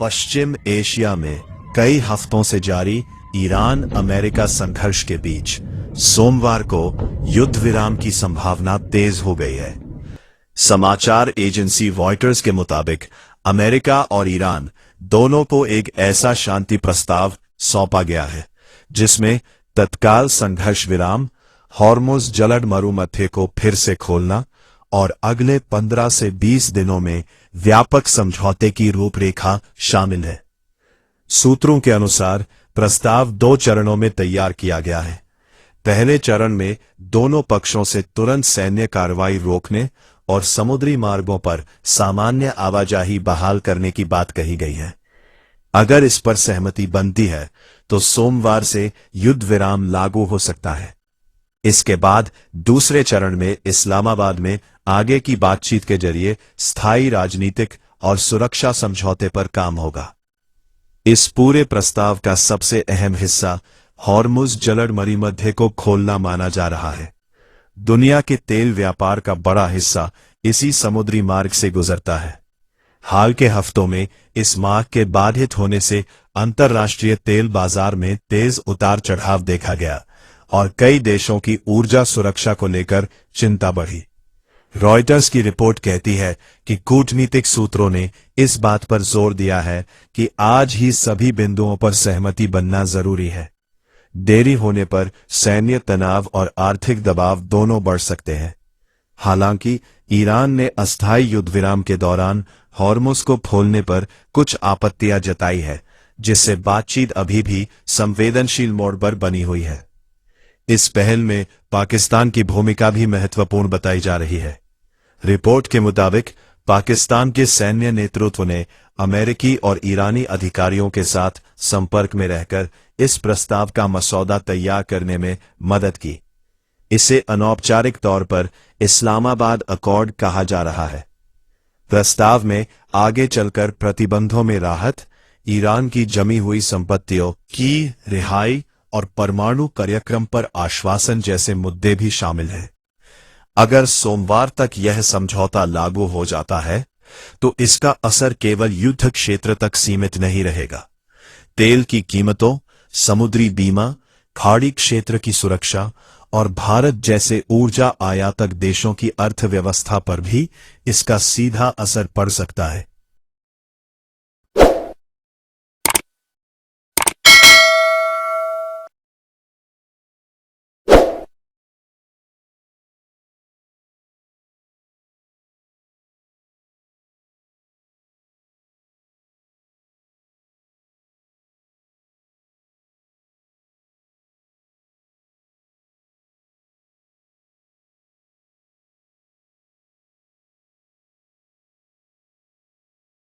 पश्चिम Asia में कई हफ्तों से जारी ईरान अमेरिका संघर्ष के बीच सोमवार को युद्ध विराम की संभावना तेज हो गई है। समाचार एजेंसी रॉयटर्स के मुताबिक अमेरिका और ईरान दोनों को एक ऐसा शांति प्रस्ताव सौंपा गया है जिसमें तत्काल संघर्ष विराम, हॉर्मुज़ जलद मरुमध्य को फिर से खोलना और अगले 15 से 20 दिनों में व्यापक समझौते की रूपरेखा शामिल है। सूत्रों के अनुसार प्रस्ताव 2 चरणों में तैयार किया गया है। पहले चरण में दोनों पक्षों से तुरंत सैन्य कार्रवाई रोकने और समुद्री मार्गों पर सामान्य आवाजाही बहाल करने की बात कही गई है। अगर इस पर सहमति बनती है तो सोमवार से युद्ध विराम लागू हो सकता है। इसके बाद दूसरे चरण में इस्लामाबाद में आगे की बातचीत के जरिए स्थायी राजनीतिक और सुरक्षा समझौते पर काम होगा। इस पूरे प्रस्ताव का सबसे अहम हिस्सा हॉर्मुज़ जलद मरुमध्य को खोलना माना जा रहा है। दुनिया के तेल व्यापार का बड़ा हिस्सा इसी समुद्री मार्ग से गुजरता है। हाल के हफ्तों में इस मार्ग के बाधित होने से अंतर्राष्ट्रीय तेल बाजार में तेज उतार चढ़ाव देखा गया और कई देशों की ऊर्जा सुरक्षा को लेकर चिंता बढ़ी। रॉयटर्स की रिपोर्ट कहती है कि कूटनीतिक सूत्रों ने इस बात पर जोर दिया है कि आज ही सभी बिंदुओं पर सहमति बनना जरूरी है। देरी होने पर सैन्य तनाव और आर्थिक दबाव दोनों बढ़ सकते हैं। हालांकि ईरान ने अस्थायी युद्ध विराम के दौरान हॉर्मुज़ को खोलने पर कुछ आपत्तियां जताई है, जिससे बातचीत अभी भी संवेदनशील मोड़ पर बनी हुई है। इस पहल में पाकिस्तान की भूमिका भी महत्वपूर्ण बताई जा रही है। रिपोर्ट के मुताबिक पाकिस्तान के सैन्य नेतृत्व ने अमेरिकी और ईरानी अधिकारियों के साथ संपर्क में रहकर इस प्रस्ताव का मसौदा तैयार करने में मदद की। इसे अनौपचारिक तौर पर इस्लामाबाद अकॉर्ड कहा जा रहा है। प्रस्ताव में आगे चलकर प्रतिबंधों में राहत, ईरान की जमी हुई संपत्तियों की रिहाई और परमाणु कार्यक्रम पर आश्वासन जैसे मुद्दे भी शामिल हैं। अगर सोमवार तक यह समझौता लागू हो जाता है तो इसका असर केवल युद्ध क्षेत्र तक सीमित नहीं रहेगा। तेल की कीमतों, समुद्री बीमा, खाड़ी क्षेत्र की सुरक्षा और भारत जैसे ऊर्जा आयातक देशों की अर्थव्यवस्था पर भी इसका सीधा असर पड़ सकता है।